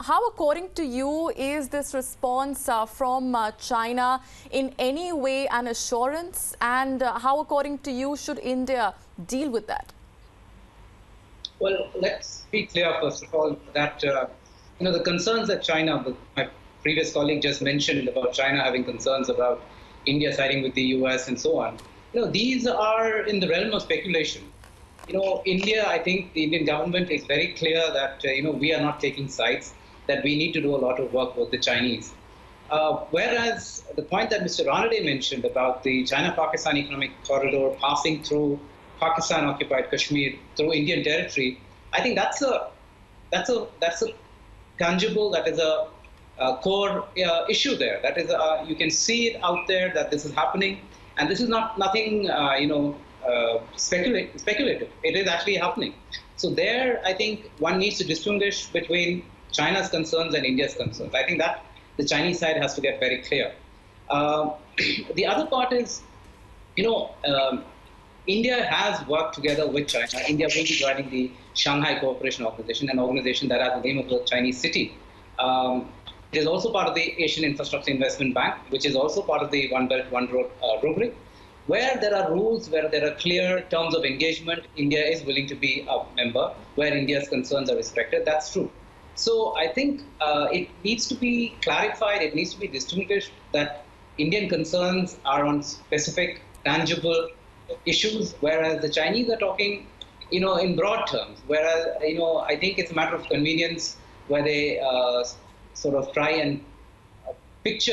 How, according to you, is this response from China in any way an assurance? And how, according to you, should India deal with that? Well, let's be clear, first of all, that the concerns that China, my previous colleague just mentioned about China having concerns about India siding with the US and so on, these are in the realm of speculation. India, I think the Indian government is very clear that, we are not taking sides, that we need to do a lot of work with the Chinese. Whereas the point that Mr. Ranade mentioned about the China-Pakistan economic corridor passing through Pakistan-occupied Kashmir through Indian territory, I think that's a tangible, that is a core issue there. That is, you can see it out there that this is happening, and this is nothing speculative. It is actually happening. So there, I think one needs to distinguish between China's concerns and India's concerns. I think that the Chinese side has to get very clear. The other part is, India has worked together with China. India will be joining the Shanghai Cooperation Organization, an organization that has the name of the Chinese city. It is also part of the Asian Infrastructure Investment Bank, which is also part of the One Belt, One Road rubric. Where there are rules, where there are clear terms of engagement, India is willing to be a member. Where India's concerns are respected, that's true. So I think it needs to be clarified, it needs to be distinguished that Indian concerns are on specific, tangible issues, whereas the Chinese are talking, in broad terms. Whereas, I think it's a matter of convenience where they sort of try and pitch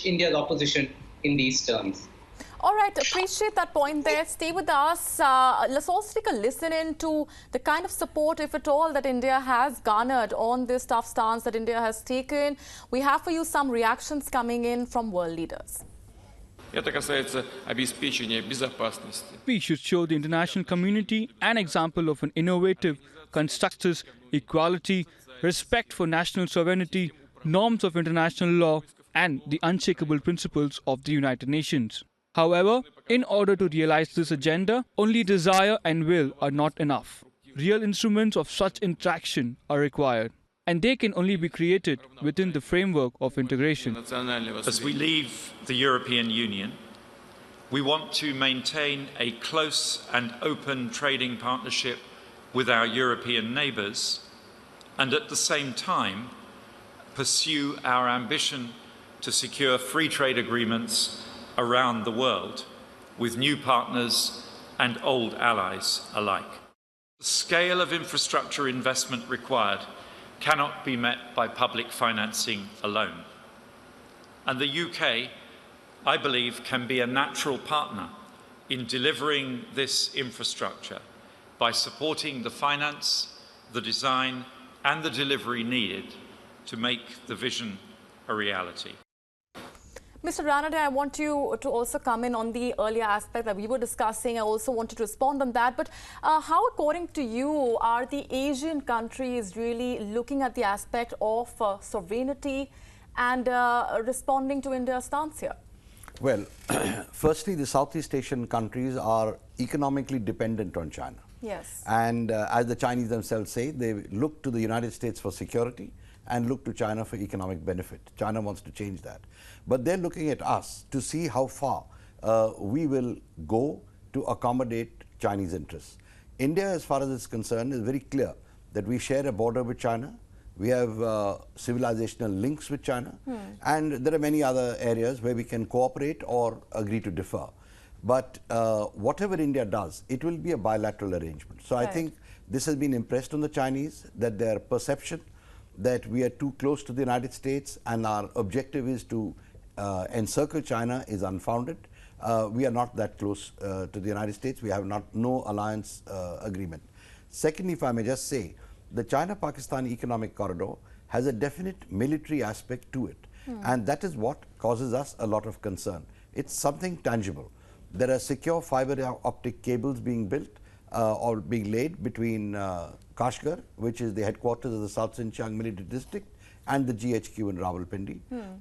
India's opposition in these terms. All right, appreciate that point there. Stay with us. Let's also take a listen in to the kind of support, if at all, that India has garnered on this tough stance that India has taken. We have for you some reactions coming in from world leaders. We should show the international community an example of an innovative, constructive equality, respect for national sovereignty, norms of international law, and the unshakable principles of the United Nations. However, in order to realize this agenda, only desire and will are not enough. Real instruments of such interaction are required, and they can only be created within the framework of integration. As we leave the European Union, we want to maintain a close and open trading partnership with our European neighbours, and at the same time pursue our ambition to secure free trade agreements around the world with new partners and old allies alike. The scale of infrastructure investment required cannot be met by public financing alone. And the UK, I believe, can be a natural partner in delivering this infrastructure by supporting the finance, the design, and the delivery needed to make the vision a reality. Mr. Ranade, I want you to also come in on the earlier aspect that we were discussing. I also wanted to respond on that. But how, according to you, are the Asian countries really looking at the aspect of sovereignty and responding to India's stance here? Well, firstly, the Southeast Asian countries are economically dependent on China. Yes. And as the Chinese themselves say, they look to the United States for security and look to China for economic benefit. China wants to change that. But they're looking at us to see how far we will go to accommodate Chinese interests. India, as far as it's concerned, is very clear that we share a border with China. We have civilizational links with China. And there are many other areas where we can cooperate or agree to differ. But whatever India does, it will be a bilateral arrangement. So I think this has been impressed on the Chinese, that their perception that we are too close to the United States and our objective is to encircle China is unfounded. We are not that close to the United States. We have no alliance agreement. Secondly, if I may just say, the China-Pakistan economic corridor has a definite military aspect to it. And that is what causes us a lot of concern. It's something tangible. There are secure fiber optic cables being built or being laid between Kashgar, which is the headquarters of the South Xinjiang military district, and the GHQ in Rawalpindi.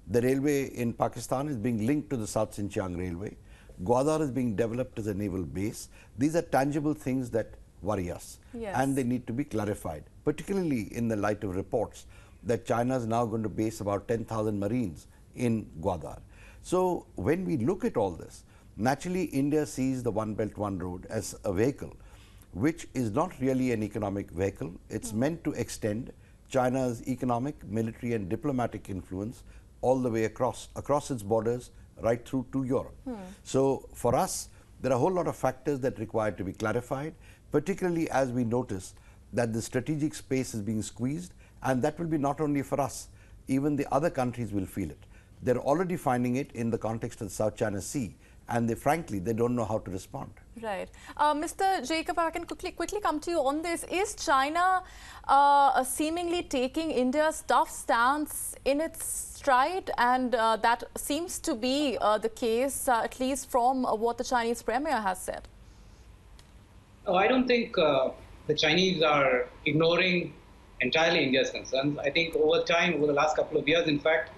The railway in Pakistan is being linked to the South Xinjiang railway. Gwadar is being developed as a naval base. These are tangible things that worry us, and they need to be clarified, particularly in the light of reports that China is now going to base about 10,000 Marines in Gwadar. So when we look at all this, naturally India sees the One Belt, One Road as a vehicle which is not really an economic vehicle. It's meant to extend China's economic, military and diplomatic influence all the way across its borders right through to Europe. So for us, there are a whole lot of factors that require to be clarified, particularly as we notice that the strategic space is being squeezed, and that will be not only for us, even the other countries will feel it. They're already finding it in the context of the South China Sea, and frankly, they don't know how to respond. Right. Mr. Jacob, I can quickly come to you on this. Is China seemingly taking India's tough stance in its stride? And that seems to be the case, at least from what the Chinese Premier has said. Oh, I don't think the Chinese are ignoring entirely India's concerns. I think over time, over the last couple of years, in fact,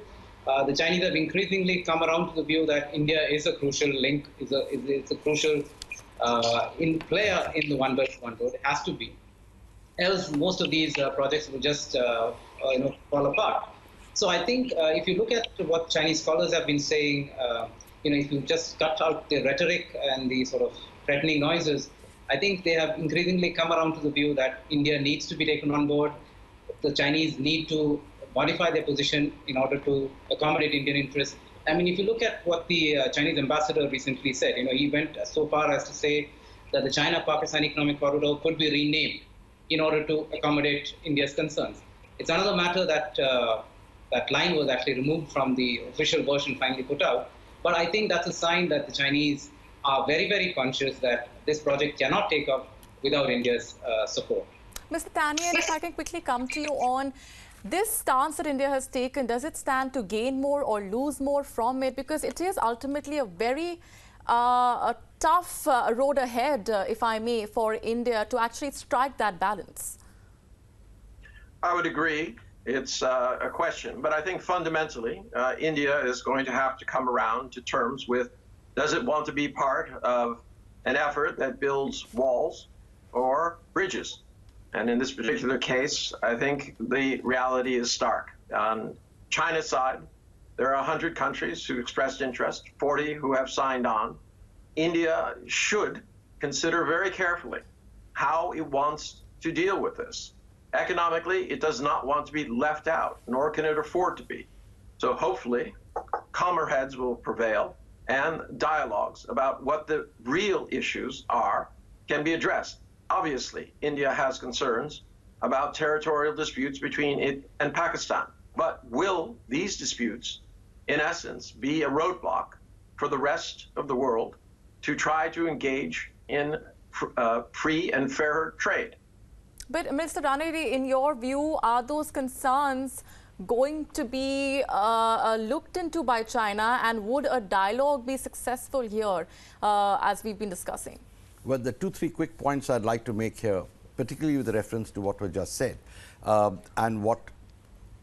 the Chinese have increasingly come around to the view that India is a crucial link, is a crucial player in the One Belt, One Road. It has to be. Else, most of these projects will just fall apart. So I think if you look at what Chinese scholars have been saying, if you just cut out the rhetoric and the sort of threatening noises, I think they have increasingly come around to the view that India needs to be taken on board. The Chinese need to modify their position in order to accommodate Indian interests. I mean, if you look at what the Chinese ambassador recently said, he went so far as to say that the China-Pakistan Economic Corridor could be renamed in order to accommodate India's concerns. It's another matter that that line was actually removed from the official version finally put out. But I think that's a sign that the Chinese are very, very conscious that this project cannot take off without India's support. Mr. Tanian, if I can quickly come to you on this stance that India has taken, does it stand to gain more or lose more from it? Because it is ultimately a very tough road ahead, if I may, for India to actually strike that balance. I would agree. It's a question. But I think fundamentally, India is going to have to come around to terms with, does it want to be part of an effort that builds walls or bridges? And in this particular case, I think the reality is stark. On China's side, there are 100 countries who expressed interest, 40 who have signed on. India should consider very carefully how it wants to deal with this. Economically, it does not want to be left out, nor can it afford to be. So hopefully, calmer heads will prevail, and dialogues about what the real issues are can be addressed. Obviously, India has concerns about territorial disputes between it and Pakistan. But will these disputes, in essence, be a roadblock for the rest of the world to try to engage in free and fair trade? But Mr. Ranade, in your view, are those concerns going to be looked into by China, and would a dialogue be successful here, as we've been discussing? Well, the 2-3 quick points I'd like to make here, particularly with reference to what was just said, and what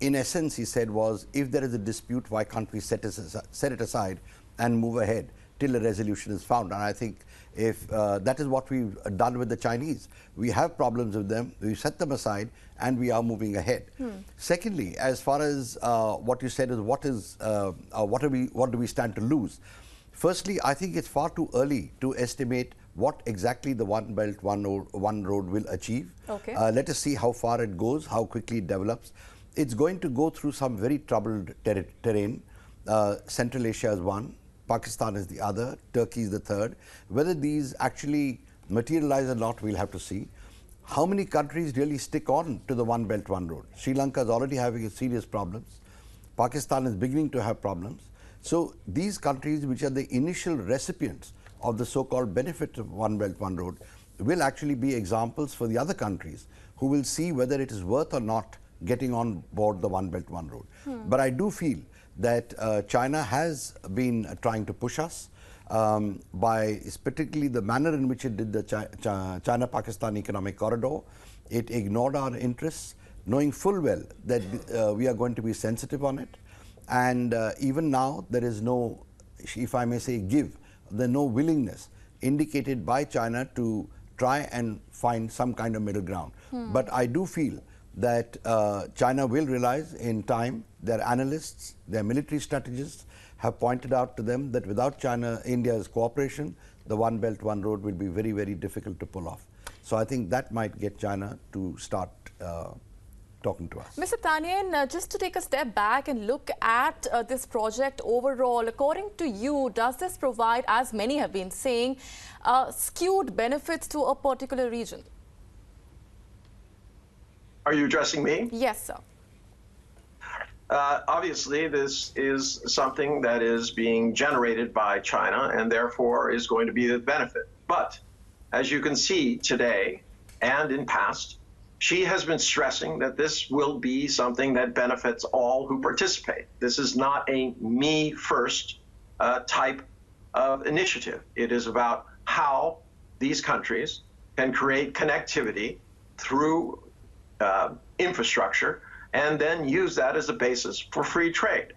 in essence he said was, if there is a dispute, why can't we set it aside and move ahead till a resolution is found? And I think if that is what we've done with the Chinese. We have problems with them, we set them aside, and we are moving ahead. Secondly, as far as what you said is what do we stand to lose? Firstly, I think it's far too early to estimate what exactly the One Belt, One Road will achieve. Okay. Let us see how far it goes, how quickly it develops. It's going to go through some very troubled terrain. Central Asia is one, Pakistan is the other, Turkey is the third. Whether these actually materialize or not, we'll have to see. How many countries really stick on to the One Belt, One Road? Sri Lanka is already having serious problems. Pakistan is beginning to have problems. So these countries, which are the initial recipients of the so-called benefit of One Belt, One Road, will actually be examples for the other countries who will see whether it is worth or not getting on board the One Belt, One Road. But I do feel that China has been trying to push us by particularly the manner in which it did the China-Pakistan Economic Corridor. It ignored our interests, knowing full well that we are going to be sensitive on it. And even now, there is no, if I may say, there's no willingness indicated by China to try and find some kind of middle ground. But I do feel that China will realize in time. Their analysts, their military strategists have pointed out to them that without India's cooperation, the One Belt, One Road will be very, very difficult to pull off. So I think that might get China to start talking to us. Mr. Tanyan, just to take a step back and look at this project overall, according to you, does this provide, as many have been saying, skewed benefits to a particular region? Are you addressing me? Yes, sir. Obviously, this is something that is being generated by China and therefore is going to be a benefit. But as you can see today and in past, Xi has been stressing that this will be something that benefits all who participate. This is not a me first type of initiative. It is about how these countries can create connectivity through infrastructure and then use that as a basis for free trade.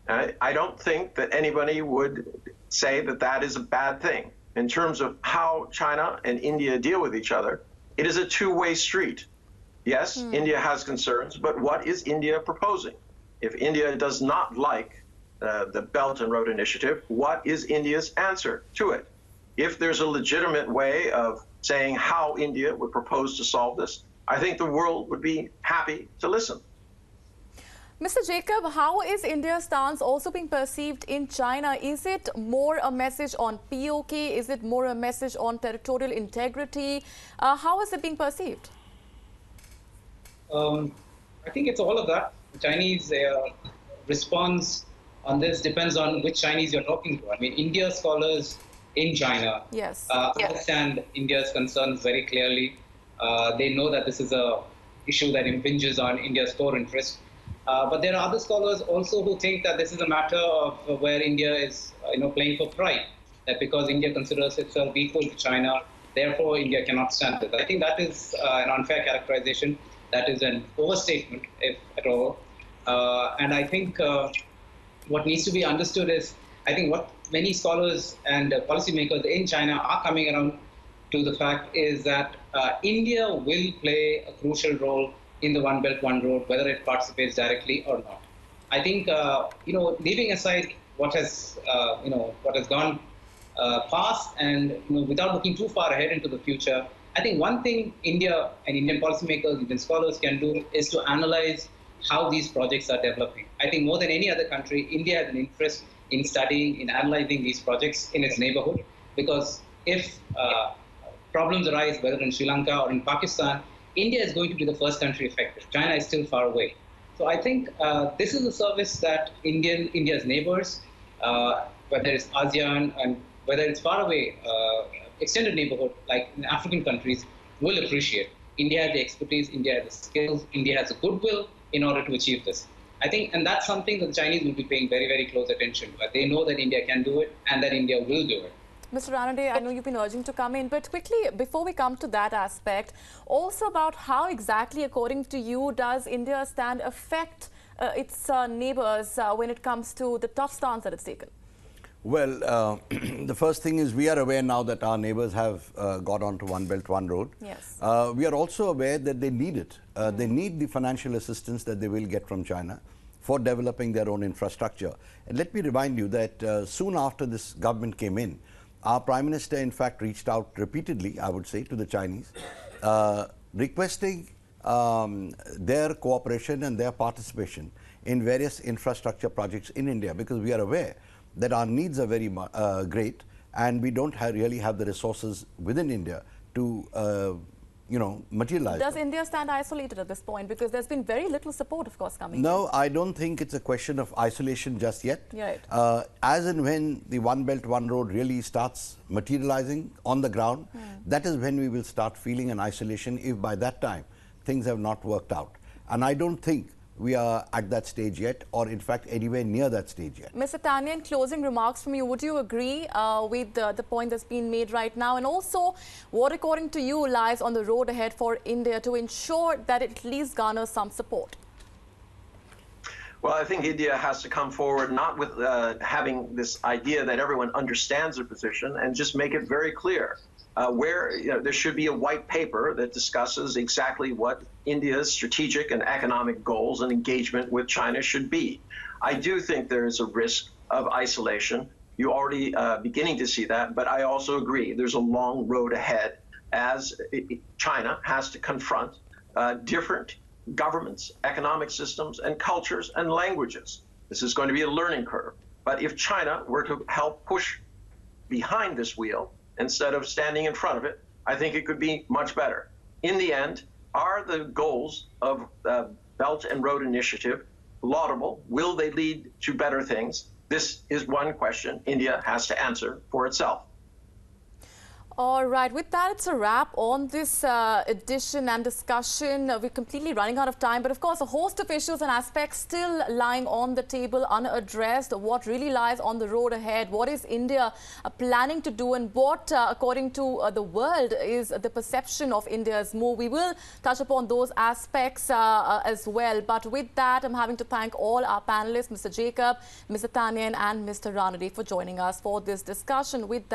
I don't think that anybody would say that that is a bad thing. In terms of how China and India deal with each other, it is a two-way street. Yes, India has concerns, but what is India proposing? If India does not like the Belt and Road Initiative, what is India's answer to it? If there's a legitimate way of saying how India would propose to solve this, I think the world would be happy to listen. Mr. Jacob, how is India's stance also being perceived in China? Is it more a message on POK? Is it more a message on territorial integrity? How is it being perceived? I think it's all of that. The Chinese response on this depends on which Chinese you're talking to. I mean, India scholars in China understand India's concerns very clearly. They know that this is an issue that impinges on India's core interest. But there are other scholars also who think that this is a matter of where India is playing for pride, that because India considers itself equal to China, therefore India cannot stand it. I think that is an unfair characterization. That is an overstatement, if at all. And I think what needs to be understood is, I think what many scholars and policymakers in China are coming around to the fact is that India will play a crucial role in the One Belt, One Road, whether it participates directly or not. I think, leaving aside what has gone past and without looking too far ahead into the future, I think one thing India and Indian policymakers, Indian scholars can do is to analyze how these projects are developing. I think more than any other country, India has an interest in studying, in analyzing these projects in its neighborhood, because if problems arise, whether in Sri Lanka or in Pakistan, India is going to be the first country affected. China is still far away. So I think this is a service that India's neighbors, whether it's ASEAN and whether it's far away, extended neighborhood like in African countries, will appreciate. India has the expertise, India has the skills, India has the goodwill in order to achieve this. I think, and that's something that the Chinese will be paying very, very close attention to. They know that India can do it and that India will do it. Mr. Ranade, I know you've been urging to come in, but quickly, before we come to that aspect, also about how exactly, according to you, does India's stand affect its neighbors when it comes to the tough stance that it's taken? Well, the first thing is we are aware now that our neighbors have got onto One Belt, One Road. Yes. We are also aware that they need it. They need the financial assistance that they will get from China for developing their own infrastructure. And let me remind you that soon after this government came in, our Prime Minister, in fact, reached out repeatedly, I would say, to the Chinese, requesting their cooperation and their participation in various infrastructure projects in India, because we are aware that our needs are very great and we don't really have the resources within India to materialize. Does India stand isolated at this point? Because there's been very little support, of course, coming in. No, I don't think it's a question of isolation just yet. Right. As and when the One Belt, One Road really starts materializing on the ground, that is when we will start feeling an isolation if by that time things have not worked out. And I don't think we are at that stage yet, or in fact anywhere near that stage yet. Mr. Tanyan, closing remarks from you. Would you agree with the point that's been made right now? And also, what according to you lies on the road ahead for India to ensure that it at least garners some support? Well, I think India has to come forward not with having this idea that everyone understands their position and just make it very clear. where there should be a white paper that discusses exactly what India's strategic and economic goals and engagement with China should be. I do think there is a risk of isolation. You're already beginning to see that, but I also agree there's a long road ahead as China has to confront different governments, economic systems, and cultures and languages. This is going to be a learning curve. But if China were to help push behind this wheel instead of standing in front of it, I think it could be much better. In the end, are the goals of the Belt and Road Initiative laudable? Will they lead to better things? This is one question India has to answer for itself. All right, with that, it's a wrap on this edition and discussion. We're completely running out of time, but of course, a host of issues and aspects still lying on the table unaddressed. What really lies on the road ahead? What is India planning to do, and what, according to the world, is the perception of India's move? We will touch upon those aspects as well. But with that, I'm having to thank all our panelists, Mr. Jacob, Mr. Tanyan, and Mr. Ranade, for joining us for this discussion. With that,